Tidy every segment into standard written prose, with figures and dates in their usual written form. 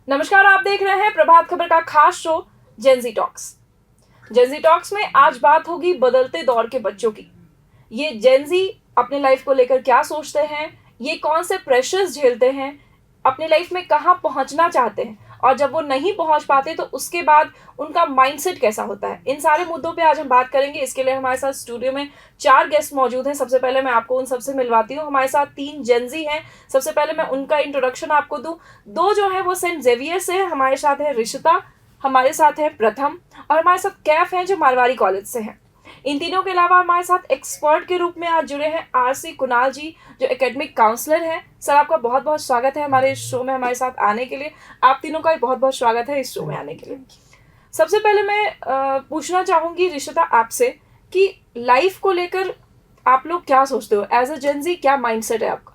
नमस्कार, आप देख रहे हैं प्रभात खबर का खास show Gen Z talks. Gen Z talks में आज बात होगी बदलते दौर के बच्चों की। ये जेंजी अपने लाइफ को लेकर क्या सोचते हैं, ये कौन से प्रेशर्स झेलते हैं, अपने लाइफ में कहाँ पहुंचना चाहते हैं और जब वो नहीं पहुंच पाते तो उसके बाद उनका माइंडसेट कैसा होता है। इन सारे मुद्दों पे आज हम बात करेंगे। इसके लिए हमारे साथ स्टूडियो में 4 गेस्ट मौजूद हैं। सबसे पहले मैं आपको उन सबसे मिलवाती हूँ। हमारे साथ 3 जेंजी हैं। सबसे पहले मैं उनका इंट्रोडक्शन आपको दूँ। 2 जो है वो सेंट जेवियर से है। हमारे साथ है रिशिता, हमारे साथ है प्रथम और हमारे साथ कैफ हैं जो मारवाड़ी कॉलेज से हैं। इन तीनों के अलावा हमारे साथ एक्सपर्ट के रूप में आज जुड़े हैं आरसी कुणाल जी, जो एकेडमिक काउंसलर हैं। सर, आपका बहुत बहुत स्वागत है हमारे इस शो में हमारे साथ आने के लिए। आप तीनों का भी बहुत बहुत स्वागत है इस शो में आने के लिए। सबसे पहले मैं पूछना चाहूंगी रिशिता आपसे कि लाइफ को लेकर आप लोग क्या सोचते हो एज अ जेंजी, क्या माइंडसेट है आपका?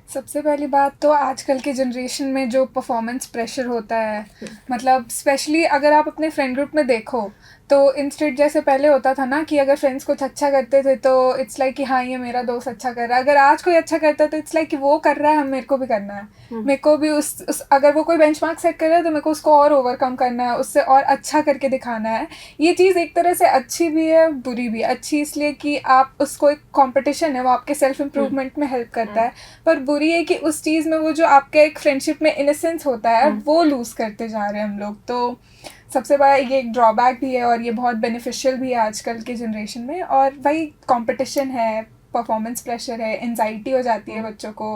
सबसे पहली बात तो आजकल के जनरेशन में जो परफॉर्मेंस प्रेशर होता है, मतलब स्पेशली अगर आप अपने फ्रेंड ग्रुप में देखो तो इंस्टेंट जैसे पहले होता था ना कि अगर फ्रेंड्स कुछ अच्छा करते थे तो इट्स लाइक कि हाँ ये मेरा दोस्त अच्छा कर रहा है। अगर आज कोई अच्छा करता है तो इट्स लाइक कि वो कर रहा है, हम मेरे को भी करना है। मेरे को भी उस अगर वो कोई बेंचमार्क सेट कर रहा है तो मेरे को उसको और ओवरकम करना है, उससे और अच्छा करके दिखाना है। ये चीज़ एक तरह से अच्छी भी है, बुरी भी है। अच्छी इसलिए कि आप उसको एक कॉम्पिटिशन है, वो आपके सेल्फ इम्प्रूवमेंट में हेल्प करता है। पर बुरी है कि उस चीज़ में वो जो आपके एक फ्रेंडशिप में इनोसेंस होता है वो लूज़ करते जा रहे हैं हम लोग। तो सबसे बड़ा ये एक ड्रॉबैक भी है और ये बहुत बेनिफिशियल भी है आजकल के जनरेशन में। और वही कंपटीशन है, परफॉर्मेंस प्रेशर है, एंजाइटी हो जाती है बच्चों को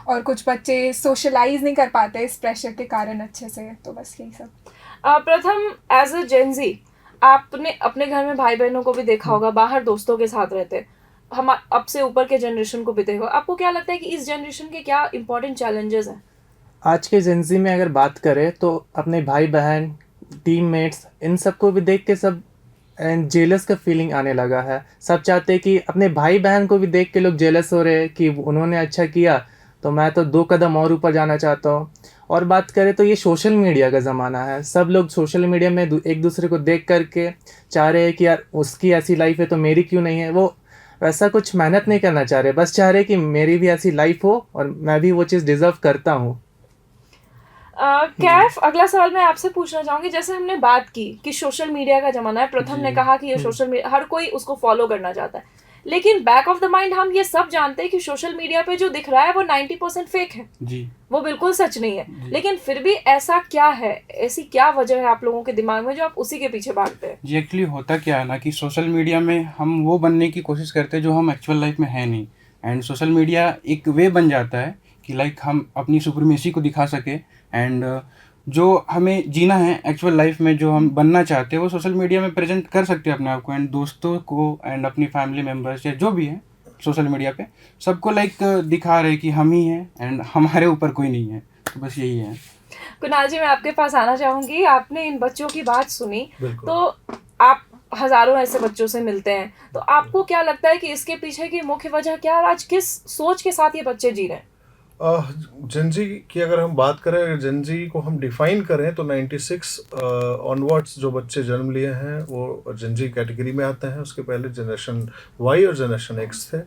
और कुछ बच्चे सोशलाइज नहीं कर पाते इस प्रेशर के कारण अच्छे से। तो बस यही सब। प्रथम, एज अ जेंजी आपने अपने घर में भाई बहनों को भी देखा होगा, बाहर दोस्तों के साथ रहते, हम अब से ऊपर के जनरेशन को भी देखो। आपको क्या लगता है कि इस जनरेशन के क्या इंपॉर्टेंट चैलेंजेस हैं? आज के जेंजी में अगर बात करें तो अपने भाई बहन, टीममेट्स, इन सबको भी देख के सब जेलस का फीलिंग आने लगा है। सब चाहते हैं कि अपने भाई बहन को भी देख के लोग जेलस हो रहे हैं कि उन्होंने अच्छा किया तो मैं तो 2 कदम और ऊपर जाना चाहता हूँ। और बात करें तो ये सोशल मीडिया का ज़माना है। सब लोग सोशल मीडिया में एक दूसरे को देख करके चाह रहे हैं कि यार उसकी ऐसी लाइफ है तो मेरी क्यों नहीं है। वो वैसा कुछ मेहनत नहीं करना चाह रहे, बस चाह रहे कि मेरी भी ऐसी लाइफ हो और मैं भी वो चीज़ डिज़र्व करता हूँ। कैफ, अगला सवाल मैं आपसे पूछना चाहूंगी। जैसे हमने बात की कि सोशल मीडिया का जमाना है, प्रथम ने कहा कि ये सोशल मीडिया हर कोई उसको फॉलो करना चाहता है, लेकिन बैक ऑफ द माइंड हम ये सब जानते हैं कि सोशल मीडिया पे जो दिख रहा है वो 90% फेक है जी। वो बिल्कुल सच नहीं है। लेकिन फिर भी ऐसा क्या है, ऐसी क्या वजह है आप लोगों के दिमाग में जो आप उसी के पीछे भागते हैं? जी, एक्चुअली होता क्या है ना कि सोशल मीडिया में हम वो बनने की कोशिश करते हैं जो हम एक्चुअल लाइफ में है नहीं। एंड सोशल मीडिया एक वे बन जाता है कि लाइक हम अपनी सुप्रीमेसी को दिखा सके। एंड जो हमें जीना है एक्चुअल लाइफ में, जो हम बनना चाहते हैं, वो सोशल मीडिया में प्रेजेंट कर सकते हैं अपने आप को एंड दोस्तों को एंड अपनी फैमिली मेम्बर्स या जो भी है सोशल मीडिया पे सबको लाइक दिखा रहे कि हम ही हैं एंड हमारे ऊपर कोई नहीं है। तो बस यही है। कुणाल जी, मैं आपके पास आना चाहूंगी। आपने इन बच्चों की बात सुनी तो आप हजारों ऐसे बच्चों से मिलते हैं, तो आपको क्या लगता है कि इसके पीछे की मुख्य वजह क्या है? आज किस सोच के साथ ये बच्चे जी रहे हैं? जेंजी की अगर हम बात करें, अगर जेंजी को हम डिफाइन करें तो 96 ऑनवर्ड्स जो बच्चे जन्म लिए हैं वो जेंजी कैटेगरी में आते हैं। उसके पहले जनरेशन वाई और जनरेशन एक्स थे।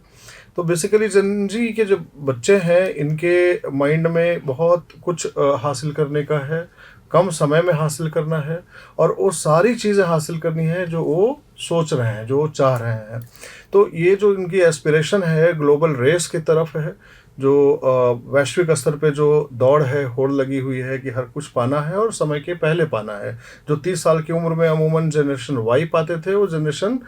तो बेसिकली जेंजी के जो बच्चे हैं इनके माइंड में बहुत कुछ हासिल करने का है, कम समय में हासिल करना है और वो सारी चीज़ें हासिल करनी है जो वो सोच रहे हैं, जो वो चाह रहे हैं। तो ये जो इनकी एस्पिरेशन है ग्लोबल रेस की तरफ है, जो वैश्विक स्तर पे जो दौड़ है, होड़ लगी हुई है कि हर कुछ पाना है और समय के पहले पाना है। जो 30 साल की उम्र में अमूमन जनरेशन वाई पाते थे वो जनरेशन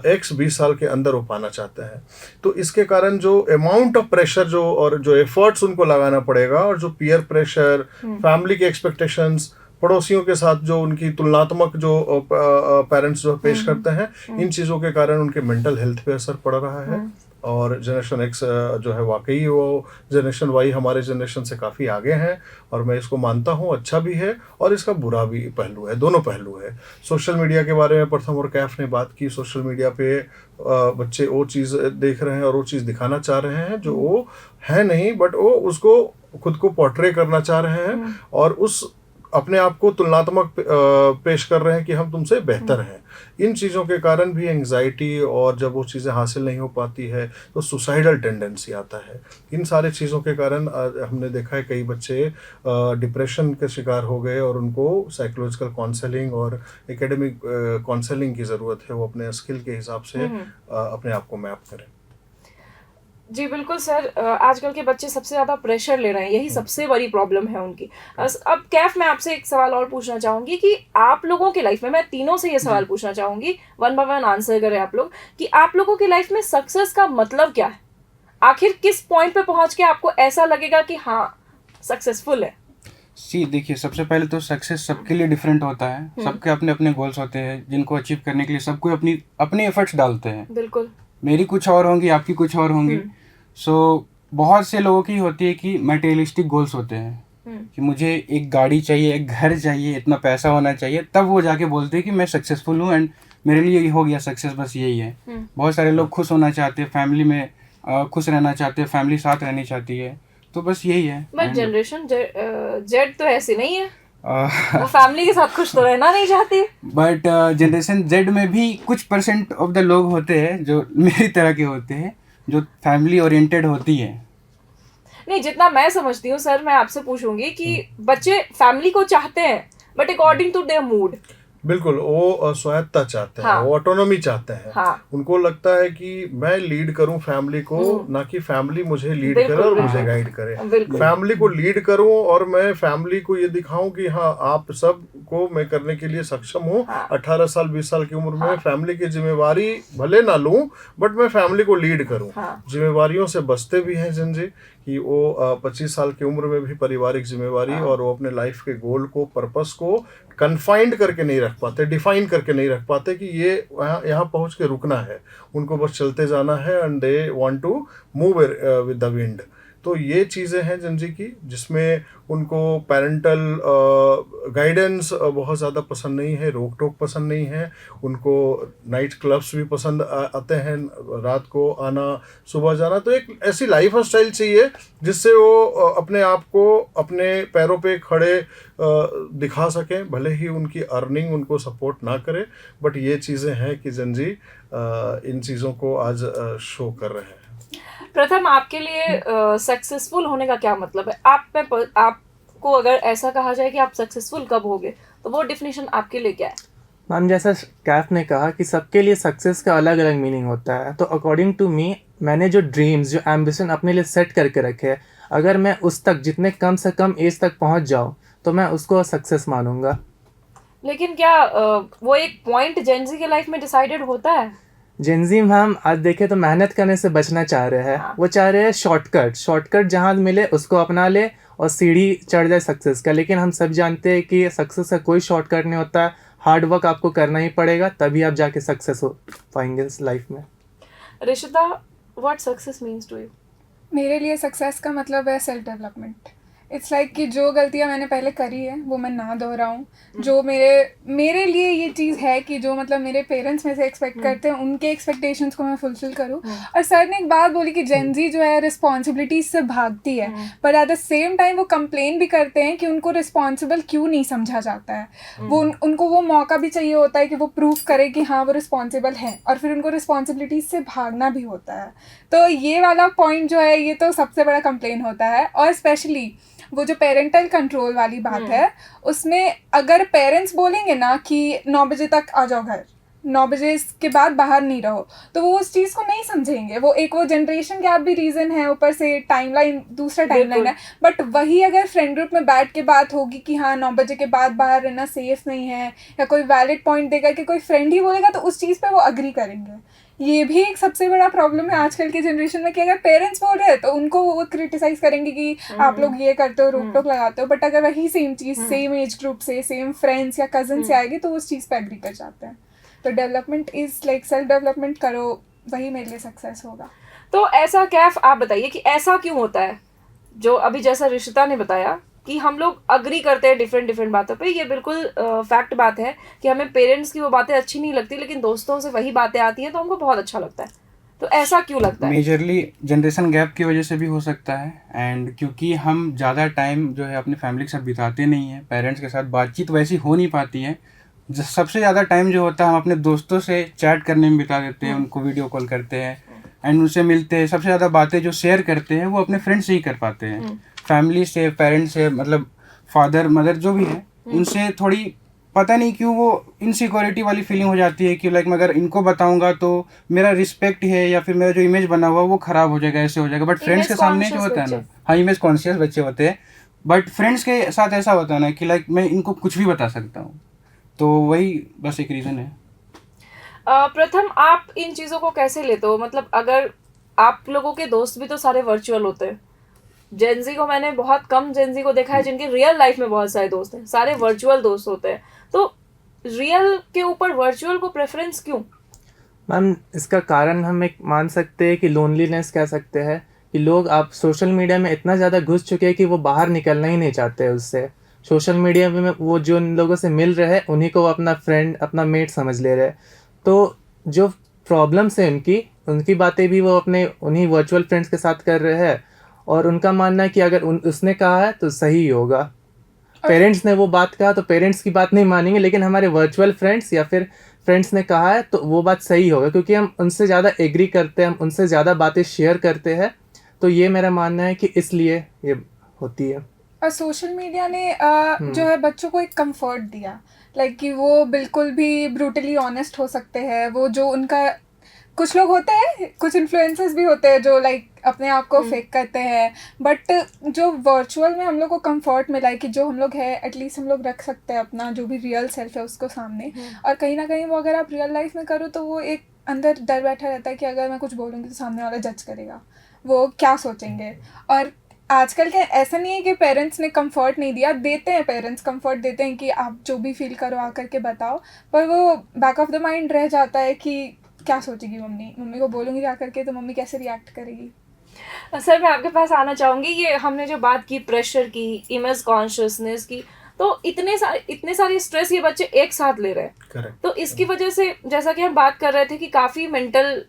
एक्स 20 साल के अंदर वो पाना चाहते हैं। तो इसके कारण जो अमाउंट ऑफ प्रेशर जो और जो एफर्ट्स उनको लगाना पड़ेगा और जो पीयर प्रेशर, फैमिली के एक्सपेक्टेशंस, पड़ोसियों के साथ जो उनकी तुलनात्मक जो पेरेंट्स जो पेश करते हैं, इन चीज़ों के कारण उनके मेंटल हेल्थ पे असर पड़ रहा है। और जनरेशन एक्स जो है वाकई वो जनरेशन वाई हमारे जनरेशन से काफ़ी आगे हैं और मैं इसको मानता हूँ अच्छा भी है और इसका बुरा भी पहलू है, दोनों पहलू है। सोशल मीडिया के बारे में प्रथम और कैफ ने बात की। सोशल मीडिया पे बच्चे वो चीज़ देख रहे हैं और वो चीज़ दिखाना चाह रहे हैं जो वो है नहीं, बट वो उसको खुद को पोर्ट्रे करना चाह रहे हैं और उस अपने आप को तुलनात्मक पेश कर रहे हैं कि हम तुमसे बेहतर हैं। इन चीज़ों के कारण भी एंग्जाइटी, और जब वो चीज़ें हासिल नहीं हो पाती है तो सुसाइडल टेंडेंसी आता है। इन सारे चीज़ों के कारण हमने देखा है कई बच्चे डिप्रेशन के शिकार हो गए और उनको साइकोलॉजिकल काउंसलिंग और एकेडमिक काउंसलिंग की ज़रूरत है। वो अपने स्किल के हिसाब से अपने आप को मैप करें। जी बिल्कुल सर, आजकल के बच्चे सबसे ज़्यादा प्रेशर ले रहे हैं, यही सबसे बड़ी प्रॉब्लम है उनकी। अब कैफ, मैं आपसे एक सवाल और पूछना चाहूँगी कि आप लोगों की लाइफ में, मैं तीनों से ये सवाल पूछना चाहूँगी, वन बाय वन आंसर करें आप लोग, कि आप लोगों की लाइफ में सक्सेस का मतलब क्या है? आखिर किस पॉइंट पे पहुँच के आपको ऐसा लगेगा कि हाँ सक्सेसफुल है? देखिए, सबसे पहले तो सक्सेस सबके लिए डिफरेंट होता है। सबके अपने अपने गोल्स होते हैं जिनको अचीव करने के लिए सबको अपने एफर्ट्स डालते हैं। बिल्कुल। मेरी कुछ और होंगी, आपकी कुछ और होंगी। बहुत से लोगों की होती है कि मटेरियलिस्टिक गोल्स होते हैं कि मुझे एक गाड़ी चाहिए, एक घर चाहिए, इतना पैसा होना चाहिए, तब वो जाके बोलते हैं कि मैं सक्सेसफुल हूँ एंड मेरे लिए हो गया सक्सेस, बस यही है। बहुत सारे लोग खुश होना चाहते हैं, फैमिली में खुश रहना चाहते हैं, फैमिली साथ रहनी चाहती है, तो बस यही है। बट जनरेशन जेड तो ऐसी नहीं है, वो फैमिली के साथ खुश तो रहना नहीं चाहती। बट जनरेशन जेड में भी कुछ परसेंट ऑफ द लोग होते हैं जो मेरी तरह के होते हैं, जो फैमिली ओरिएंटेड होती है। नहीं, जितना मैं समझती हूँ सर, मैं आपसे पूछूंगी कि बच्चे फैमिली को चाहते हैं but according to their mood. बिल्कुल, वो स्वायत्ता चाहते हैं। हाँ। वो ऑटोनॉमी चाहते हैं। हाँ। उनको लगता है कि मैं लीड करूं फैमिली को, ना कि फैमिली मुझे लीड करे और मुझे गाइड करे। फैमिली को लीड करूं और मैं फैमिली को ये दिखाऊं कि हाँ, आप सब को मैं करने के लिए सक्षम हूँ। 18 साल 20 साल की उम्र में फैमिली की जिम्मेवारी भले ना लूं, बट मैं फैमिली को लीड करूं। जिम्मेवारियों से बचते भी हैं जिनसे कि वो 25 साल की उम्र में भी पारिवारिक जिम्मेवारी और वो अपने लाइफ के गोल को, पर्पस को कन्फाइंड करके नहीं रख पाते, डिफाइन करके नहीं रख पाते कि ये यहाँ पहुँच के रुकना है। उनको बस चलते जाना है and they want to move with the wind. तो ये चीज़ें हैं जनजी की, जिसमें उनको पेरेंटल गाइडेंस बहुत ज़्यादा पसंद नहीं है, रोक टोक पसंद नहीं है। उनको नाइट क्लब्स भी पसंद आते हैं, रात को आना, सुबह जाना। तो एक ऐसी लाइफ स्टाइल चाहिए जिससे वो अपने आप को अपने पैरों पे खड़े दिखा सकें, भले ही उनकी अर्निंग उनको सपोर्ट ना करे। बट ये चीज़ें हैं कि जनजी इन चीज़ों को आज शो कर रहे हैं। प्रथम, आपके लिए सक्सेसफुल होने का क्या मतलब है? आपको अगर ऐसा कहा जाए कि आप सक्सेसफुल कब होगे, तो वो डिफिनेशन आपके लिए क्या है? मैम, जैसा कैफ ने कहा कि सबके लिए सक्सेस का अलग अलग मीनिंग होता है, तो अकॉर्डिंग टू मी, मैंने जो ड्रीम्स, जो एम्बिशन अपने लिए सेट करके रखे हैं, अगर मैं उस तक जितने कम से कम एज तक पहुंच जाऊं तो मैं उसको सक्सेस मानूंगा। लेकिन क्या वो एक पॉइंट जेनजी के लाइफ में डिसाइडेड होता है? जेनजी मैम आज देखे तो मेहनत करने से बचना चाह रहे हैं। वो चाह रहे हैं शॉर्टकट जहाँ मिले उसको अपना ले और सीढ़ी चढ़ जाए सक्सेस का। लेकिन हम सब जानते हैं कि सक्सेस का कोई शॉर्टकट नहीं होता है। हार्ड वर्क आपको करना ही पड़ेगा, तभी आप जाके सक्सेस हो पाएंगे इस लाइफ में। Rishita, what success means to you? मेरे लिए सक्सेस का मतलब है सेल्फ डेवलपमेंट। इट्स लाइक कि जो गलतियाँ मैंने पहले करी है वो मैं ना दोहराऊँ। जो मेरे लिए ये चीज़ है कि जो मतलब मेरे पेरेंट्स में से एक्सपेक्ट करते हैं, उनके एक्सपेक्टेशंस को मैं फुलफिल करूँ। और सर ने एक बात बोली कि जेनजी जो है रिस्पॉन्सिबिलिटीज से भागती है, पर एट द सेम टाइम वो कंप्लेन भी करते हैं कि उनको रिस्पॉन्सिबल क्यों नहीं समझा जाता है। वो उनको वो मौका भी चाहिए होता है कि वो प्रूव करे कि हाँ वो रिस्पॉन्सिबल है, और फिर उनको रिस्पॉन्सिबिलिटीज से भागना भी होता है। तो ये वाला पॉइंट जो है, ये तो सबसे बड़ा कंप्लेन होता है। और स्पेशली वो जो पेरेंटल कंट्रोल वाली बात है, उसमें अगर पेरेंट्स बोलेंगे ना कि 9 बजे तक आ जाओ घर, 9 बजे के बाद बाहर नहीं रहो, तो वो उस चीज़ को नहीं समझेंगे। वो जनरेशन गैप भी रीज़न है, ऊपर से टाइमलाइन दूसरा टाइमलाइन है। बट वही अगर फ्रेंड ग्रुप में बैठ के बात होगी कि हाँ 9 बजे के बाद बाहर रहना सेफ नहीं है, या कोई वैलिड पॉइंट देगा कि कोई फ्रेंड ही बोलेगा, तो उस चीज़ पे वो अग्री करेंगे। ये भी एक सबसे बड़ा प्रॉब्लम है आजकल की जनरेशन में कि अगर पेरेंट्स बोल रहे हैं तो उनको वो क्रिटिसाइज करेंगे कि आप लोग ये करते हो, रोक टोक लगाते हो। बट अगर वही सेम चीज़ सेम एज ग्रुप से, सेम फ्रेंड्स या कजन से आएगी, तो उस चीज़ पे एग्री कर जाते हैं। तो development is like self development करो, वही मेरे लिए सक्सेस होगा। तो ऐसा कैफ, आप बताइए कि ऐसा क्यों होता है, जो अभी जैसा रिशिता ने बताया कि हम लोग अग्री करते हैं डिफरेंट बातों पे। ये बिल्कुल फैक्ट बात है कि हमें पेरेंट्स की वो बातें अच्छी नहीं लगती, लेकिन दोस्तों से वही बातें आती हैं तो हमको बहुत अच्छा लगता है। तो ऐसा क्यों लगता है? मेजरली जनरेशन गैप की वजह से भी हो सकता है, एंड क्योंकि हम ज़्यादा टाइम जो है अपनी फैमिली के साथ बिताते नहीं हैं, पेरेंट्स के साथ बातचीत वैसी हो नहीं पाती है। सबसे ज़्यादा टाइम जो होता है हम अपने दोस्तों से चैट करने में बिता देते हैं, उनको वीडियो कॉल करते हैं एंड उनसे मिलते हैं। सबसे ज़्यादा बातें जो शेयर करते हैं वो अपने फ्रेंड्स से ही कर पाते हैं। फैमिली से, पेरेंट्स से, मतलब फादर मदर जो भी है उनसे थोड़ी पता नहीं क्यों वो इनसिक्योरिटी वाली फीलिंग हो जाती है कि लाइक मैं अगर इनको बताऊंगा तो मेरा रिस्पेक्ट है या फिर मेरा जो इमेज बना हुआ वो खराब हो जाएगा, ऐसे हो जाएगा। बट फ्रेंड्स के सामने जो होता है ना, हाँ इमेज कॉन्शियस बच्चे होते हैं, बट फ्रेंड्स के साथ ऐसा होता है ना कि लाइक मैं इनको कुछ भी बता सकता हूँ। तो वही बस एक रीज़न है। प्रथम, आप इन चीज़ों को कैसे लेते हो? मतलब अगर आप लोगों के दोस्त भी तो सारे वर्चुअल होते हैं। जेनजी को मैंने बहुत कम जेनजी को देखा है जिनके रियल लाइफ में बहुत सारे दोस्त हैं, सारे वर्चुअल दोस्त होते हैं। तो रियल के ऊपर वर्चुअल को प्रेफरेंस क्यों? मैम, इसका कारण हम एक मान सकते हैं कि लोनलीनेस कह सकते हैं कि लोग आप सोशल मीडिया में इतना ज़्यादा घुस चुके हैं कि वो बाहर निकलना ही नहीं चाहते उससे। सोशल मीडिया में वो जो उन लोगों से मिल रहे हैं उन्हीं को वो अपना फ्रेंड, अपना मेट समझ ले रहे हैं। तो जो प्रॉब्लम्स हैं उनकी बातें भी वो अपने उन्हीं वर्चुअल फ्रेंड्स के साथ कर रहे हैं, और उनका मानना है कि अगर उसने कहा है तो सही ही होगा। पेरेंट्स ने वो बात कहा तो पेरेंट्स की बात नहीं मानेंगे, लेकिन हमारे वर्चुअल फ्रेंड्स या फिर फ्रेंड्स ने कहा है तो वो बात सही होगा, क्योंकि हम उनसे ज़्यादा एग्री करते हैं, हम उनसे ज़्यादा बातें शेयर करते हैं। तो ये मेरा मानना है कि इसलिए ये होती है। और सोशल मीडिया ने जो है बच्चों को एक कंफर्ट दिया, लाइक कि वो बिल्कुल भी ब्रूटली ऑनेस्ट हो सकते हैं। वो जो उनका कुछ लोग होते हैं, कुछ इन्फ्लुएंसर्स भी होते हैं जो लाइक अपने आप को फेक करते हैं, बट जो वर्चुअल में हम लोग को कंफर्ट मिला है कि जो हम लोग है एटलीस्ट हम लोग रख सकते हैं अपना जो भी रियल सेल्फ है उसको सामने। और कहीं ना कहीं वो अगर आप रियल लाइफ में करो तो वो एक अंदर डर बैठा रहता है कि अगर मैं कुछ बोलूँगी तो सामने वाला जज करेगा, वो क्या सोचेंगे। और आजकल के ऐसा नहीं है कि पेरेंट्स ने कंफर्ट नहीं दिया, देते हैं, पेरेंट्स कंफर्ट देते हैं कि आप जो भी फील करो आकर के बताओ, पर वो बैक ऑफ द माइंड रह जाता है कि क्या सोचेगी मम्मी को बोलूँगी जा करके तो मम्मी कैसे रिएक्ट करेगी। सर, मैं आपके पास आना चाहूँगी। ये हमने जो बात की प्रेशर की, इमेज कॉन्शियसनेस की, तो इतने सारे स्ट्रेस ये बच्चे एक साथ ले रहे हैं। करेक्ट। तो इसकी वजह से जैसा कि हम बात कर रहे थे कि काफ़ी मेंटल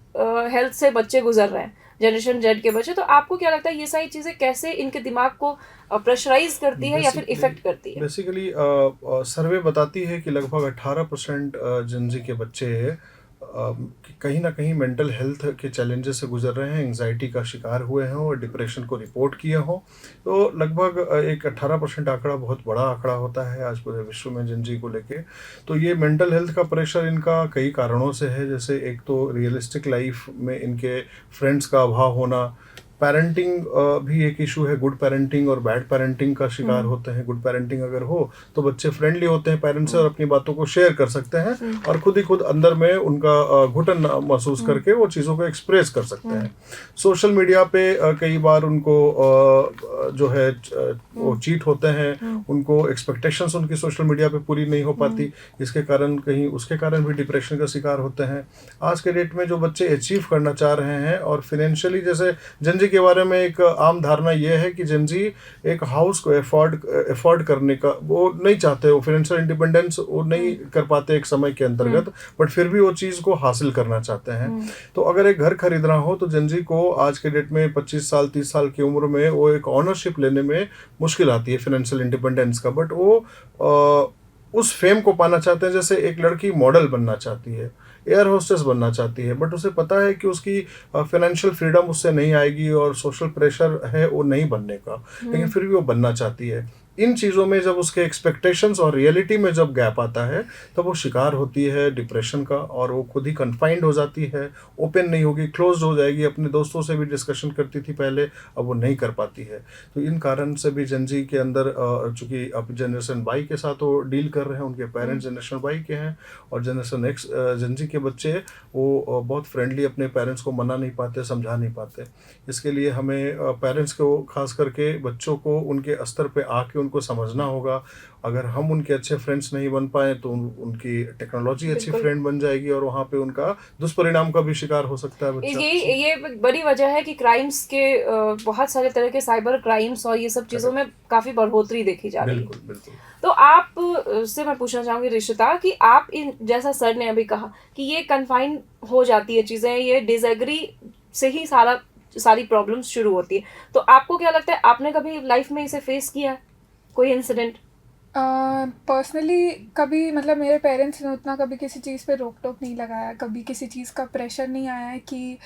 हेल्थ से बच्चे गुजर रहे हैं, जनरेशन जेड के बच्चे। तो आपको क्या लगता है ये सारी चीज़ें कैसे इनके दिमाग को प्रेशराइज करती है या फिर इफेक्ट करती है? बेसिकली सर्वे बताती है कि लगभग 18% जेनजी के बच्चे कहीं ना कहीं मेंटल हेल्थ के चैलेंजेस से गुजर रहे हैं, एंग्जाइटी का शिकार हुए हैं और डिप्रेशन को रिपोर्ट किए हों। तो लगभग एक 18% आंकड़ा बहुत बड़ा आंकड़ा होता है आज पूरे विश्व में जेनजी को लेके। तो ये मेंटल हेल्थ का प्रेशर इनका कई कारणों से है, जैसे एक तो रियलिस्टिक लाइफ में इनके फ्रेंड्स का अभाव होना, पेरेंटिंग भी एक इशू है, गुड पेरेंटिंग और बैड पेरेंटिंग का शिकार होते हैं। गुड पेरेंटिंग अगर हो तो बच्चे फ्रेंडली होते हैं पेरेंट्स से और अपनी बातों को शेयर कर सकते हैं और खुद ही खुद अंदर में उनका घुटन महसूस करके वो चीज़ों को एक्सप्रेस कर सकते हैं। सोशल मीडिया पे कई बार उनको जो है वो चीट होते हैं, उनको एक्सपेक्टेशंस उनकी सोशल मीडिया पे पूरी नहीं हो पाती, इसके कारण कहीं उसके कारण भी डिप्रेशन का शिकार होते हैं। आज के डेट में जो बच्चे अचीव करना चाह रहे हैं और फिनेंशियली, जैसे जेनजी के बारे में एक आम धारणा यह है कि जेनजी एक हाउस को एफोर्ड करने का वो नहीं चाहते, वो फाइनेंशियल इंडिपेंडेंस वो नहीं कर पाते एक समय के अंतर्गत, बट फिर भी वो चीज़ को हासिल करना चाहते हैं। तो अगर एक घर खरीदना हो तो जेनजी को आज के डेट में 25 साल 30 साल की उम्र में वो एक ऑनरशिप लेने में मुश्किल आती है फाइनेंशियल इंडिपेंडेंस का, बट वो उस फेम को पाना चाहते हैं। जैसे एक लड़की मॉडल बनना चाहती है, एयर होस्टेस बनना चाहती है, बट उसे पता है कि उसकी फाइनेंशियल फ्रीडम उससे नहीं आएगी और सोशल प्रेशर है वो नहीं बनने का, लेकिन फिर भी वो बनना चाहती है। इन चीज़ों में जब उसके एक्सपेक्टेशंस और रियलिटी में जब गैप आता है तब वो शिकार होती है डिप्रेशन का और वो खुद ही कन्फाइंड हो जाती है, ओपन नहीं होगी, क्लोज हो जाएगी। अपने दोस्तों से भी डिस्कशन करती थी पहले, अब वो नहीं कर पाती है। तो इन कारण से भी जेनजी के अंदर चूँकि अब जनरेशन वाई के साथ वो डील कर रहे हैं, उनके पेरेंट्स जनरेशन वाई के हैं और जनरेशन एक्स जेनजी के बच्चे वो बहुत फ्रेंडली अपने पेरेंट्स को मना नहीं पाते, समझा नहीं पाते। इसके लिए हमें पेरेंट्स को खास करके बच्चों को उनके स्तर पे आके उनको समझना होगा। अगर हम उनके अच्छे फ्रेंड्स नहीं बन पाए तो उनकी टेक्नोलॉजी अच्छी फ्रेंड बन जाएगी और वहाँ पे उनका दुष्परिणाम का भी शिकार हो सकता है बच्चा। ये बड़ी वजह है कि क्राइम्स के बहुत सारे तरह के साइबर क्राइम्स और ये सब चीज़ों में काफ़ी बढ़ोतरी देखी जा रही है। बिल्कुल बिल्कुल। तो आप से मैं पूछना चाहूँगी रिशिता कि आप इन जैसा सर ने अभी कहा कि ये कन्फाइन हो जाती है चीज़ें, ये डिसएग्री से ही सारी प्रॉब्लम्स शुरू होती है, तो आपको क्या लगता है, आपने कभी लाइफ में इसे फेस किया है, कोई इंसिडेंट? पर्सनली कभी मतलब मेरे पेरेंट्स ने उतना कभी किसी चीज़ पे रोक टोक नहीं लगाया, कभी किसी चीज़ का प्रेशर नहीं आया है कि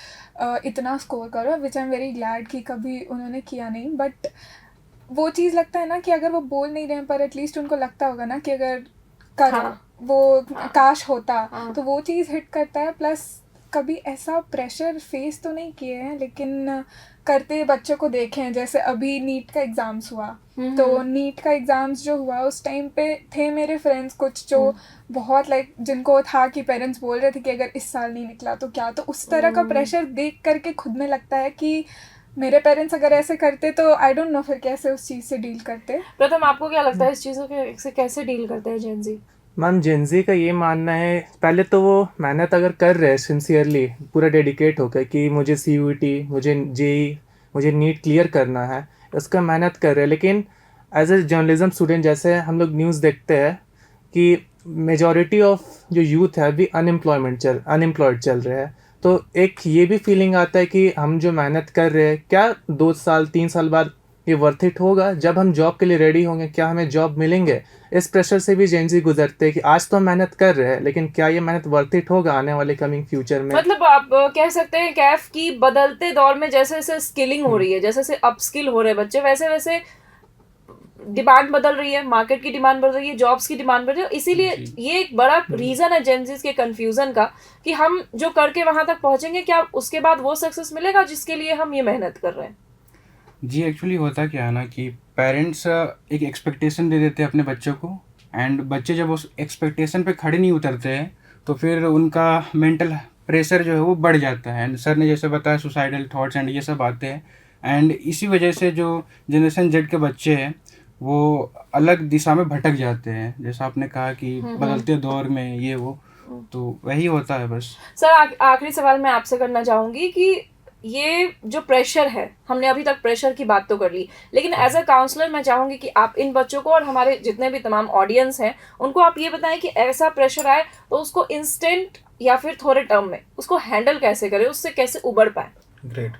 इतना स्कोर करो, विच आई एम वेरी ग्लैड कि कभी उन्होंने किया नहीं। बट वो चीज़ लगता है ना कि अगर वो बोल नहीं रहे हैं पर एटलीस्ट उनको लगता होगा ना कि अगर करो हाँ। वो काश होता, हाँ। तो वो चीज़ हिट करता है। प्लस कभी ऐसा प्रेशर फेस तो नहीं किए हैं, लेकिन करते बच्चों को देखे हैं। जैसे अभी नीट का एग्ज़ाम्स हुआ, तो नीट का एग्ज़ाम्स जो हुआ उस टाइम पे थे मेरे फ्रेंड्स कुछ जो बहुत लाइक जिनको था कि पेरेंट्स बोल रहे थे कि अगर इस साल नहीं निकला तो क्या, तो उस तरह का प्रेशर देख करके खुद में लगता है कि मेरे पेरेंट्स अगर ऐसे करते तो आई डोंट नो फिर कैसे उस चीज़ से डील करते। प्रथम, आपको क्या लगता है इस चीज़ों के से कैसे डील करते हैं जेनजी? मैम जेनजी का ये मानना है, पहले तो वो मेहनत अगर कर रहे हैं सिंसियरली, पूरा डेडिकेट होकर कि मुझे CUET, मुझे JEE, मुझे नीट क्लियर करना है, उसका मेहनत कर रहे हैं। लेकिन एज ए जर्नलिज्म स्टूडेंट जैसे हम लोग न्यूज़ देखते हैं कि मेजॉरिटी ऑफ जो यूथ है अभी अनएम्प्लॉयड चल रहे हैं। तो एक ये भी फीलिंग आता है कि हम जो मेहनत कर रहे हैं, क्या 2 साल 3 साल बाद ये वर्थ इट होगा? जब हम जॉब के लिए रेडी होंगे क्या हमें जॉब मिलेंगे? इस प्रेशर से भी जेनजी गुजरते हैं कि आज तो हम मेहनत कर रहे हैं, लेकिन क्या ये मेहनत वर्थ इट होगा आने वाले कमिंग फ्यूचर में? मतलब आप कह सकते हैं कैफ की बदलते दौर में जैसे जैसे स्किलिंग हो रही है, जैसे जैसे अपस्किल हो रहे हैं बच्चे, वैसे वैसे डिमांड बदल रही है, मार्केट की डिमांड बढ़ रही है, जॉब्स की डिमांड बढ़ रही है। इसीलिए ये एक बड़ा रीजन है जेनजीज के कंफ्यूजन का कि हम जो करके वहां तक पहुंचेंगे, क्या उसके बाद वो सक्सेस मिलेगा जिसके लिए हम ये मेहनत कर रहे हैं? जी, एक्चुअली होता क्या है ना कि पेरेंट्स एक एक्सपेक्टेशन दे देते हैं अपने बच्चों को, एंड बच्चे जब उस एक्सपेक्टेशन पे खड़े नहीं उतरते हैं तो फिर उनका मेंटल प्रेशर जो है वो बढ़ जाता है। एंड सर ने जैसे बताया सुसाइडल थॉट्स एंड ये सब आते हैं, एंड इसी वजह से जो जनरेशन जेड के बच्चे हैं वो अलग दिशा में भटक जाते हैं, जैसा आपने कहा कि बदलते दौर में ये वो, तो वही होता है बस। सर, आखिरी सवाल मैं आपसे करना चाहूंगी कि ये जो प्रेशर है, हमने अभी तक प्रेशर की बात तो कर ली, लेकिन एज अ काउंसलर मैं चाहूंगी कि आप इन बच्चों को और हमारे जितने भी तमाम ऑडियंस हैं उनको आप ये बताएं कि ऐसा प्रेशर आए तो उसको इंस्टेंट या फिर थोड़े टर्म में उसको हैंडल कैसे करें, उससे कैसे उबर पाए। ग्रेट।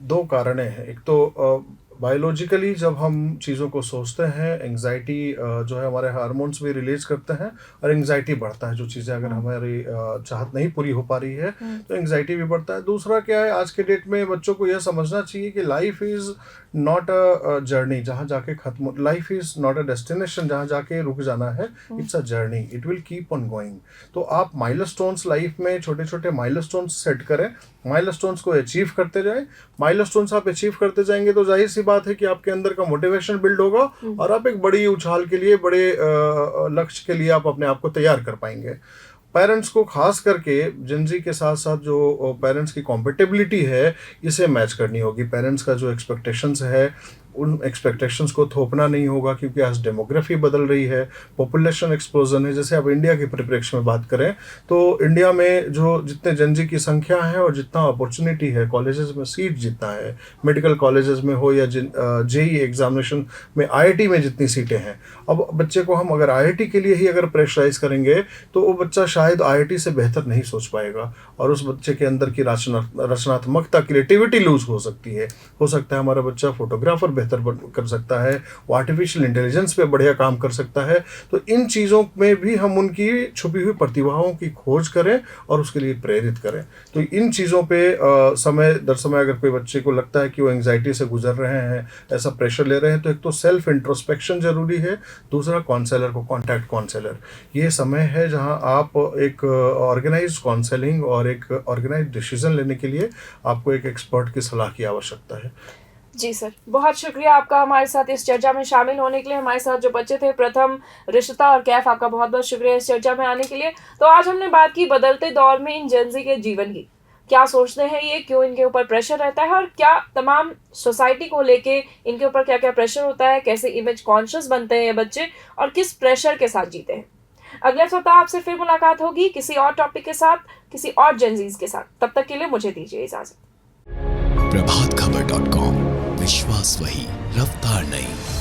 2 कारण हैं। एक तो बायोलॉजिकली जब हम चीज़ों को सोचते हैं, एंग्जाइटी जो है हमारे हार्मोन्स भी रिलीज करते हैं और एंग्जाइटी बढ़ता है। जो चीज़ें अगर हमारी चाहत नहीं पूरी हो पा रही है तो एंग्जाइटी भी बढ़ता है। दूसरा क्या है, आज के डेट में बच्चों को यह समझना चाहिए कि life is not a journey जहाँ जाके खत्म, life is not a destination जहाँ जाके रुक जाना है, it's a journey, it will keep on going. तो आप माइलस्टोन्स लाइफ में छोटे छोटे माइलस्टोन्स सेट करें, माइलस्टोन्स को अचीव करते जाएं। माइलस्टोन्स आप अचीव करते जाएंगे तो जाहिर सी बात है कि आपके अंदर का मोटिवेशन बिल्ड होगा और आप एक बड़ी उछाल के लिए, बड़े लक्ष्य के लिए आप अपने आप को तैयार कर पाएंगे। पेरेंट्स को खास करके जेनजी के साथ साथ जो पेरेंट्स की कॉम्पेटेबिलिटी है इसे मैच करनी होगी। पेरेंट्स का जो एक्सपेक्टेशंस है उन एक्सपेक्टेशंस को थोपना नहीं होगा, क्योंकि आज डेमोग्राफी बदल रही है, पॉपुलेशन एक्सप्लोजन है। जैसे अब इंडिया के परिप्रेक्ष्य में बात करें तो इंडिया में जो जितने जेनजी की संख्या है और जितना अपॉर्चुनिटी है, कॉलेजेस में सीट जितना है, मेडिकल कॉलेजेस में हो या JEE एग्जामिनेशन में IIT में जितनी सीटें हैं, अब बच्चे को हम अगर IIT के लिए ही अगर प्रेशराइज करेंगे तो वो बच्चा शायद IIT से बेहतर नहीं सोच पाएगा और उस बच्चे के अंदर की रचनात्मकता, क्रिएटिविटी लूज हो सकती है। हो सकता है हमारा बच्चा फोटोग्राफर बेहतर कर सकता है, वो आर्टिफिशियल इंटेलिजेंस पे बढ़िया काम कर सकता है। तो इन चीज़ों में भी हम उनकी छुपी हुई प्रतिभाओं की खोज करें और उसके लिए प्रेरित करें। तो इन चीज़ों पे समय दर समय अगर कोई बच्चे को लगता है कि वो एंग्जाइटी से गुजर रहे हैं, ऐसा प्रेशर ले रहे हैं, तो एक तो सेल्फ इंट्रोस्पेक्शन जरूरी है, दूसरा काउंसलर को कॉन्टैक्ट काउंसलर। ये समय है जहाँ आप एक ऑर्गेनाइज काउंसलिंग और एक ऑर्गेनाइज डिसीजन लेने के लिए आपको एक एक्सपर्ट की सलाह की आवश्यकता है। जी सर, बहुत शुक्रिया आपका हमारे साथ इस चर्चा में शामिल होने के लिए। हमारे साथ जो बच्चे थे, प्रथम, रिशिता और कैफ, आपका बहुत बहुत शुक्रिया इस चर्चा में आने के लिए। तो आज हमने बात की बदलते दौर में इन जेनजी के जीवन की, क्या सोचते हैं ये, क्यों इनके ऊपर प्रेशर रहता है और क्या तमाम सोसाइटी को लेके इनके ऊपर क्या क्या प्रेशर होता है, कैसे इमेज कॉन्शियस बनते हैं ये बच्चे और किस प्रेशर के साथ जीते हैं। अगले सप्ताह आपसे फिर मुलाकात होगी किसी और टॉपिक के साथ, किसी और जेनजीज के साथ। तब तक के लिए मुझे दीजिए इजाजत। प्रभातखबर.com, विश्वास वही, रफ्तार नहीं।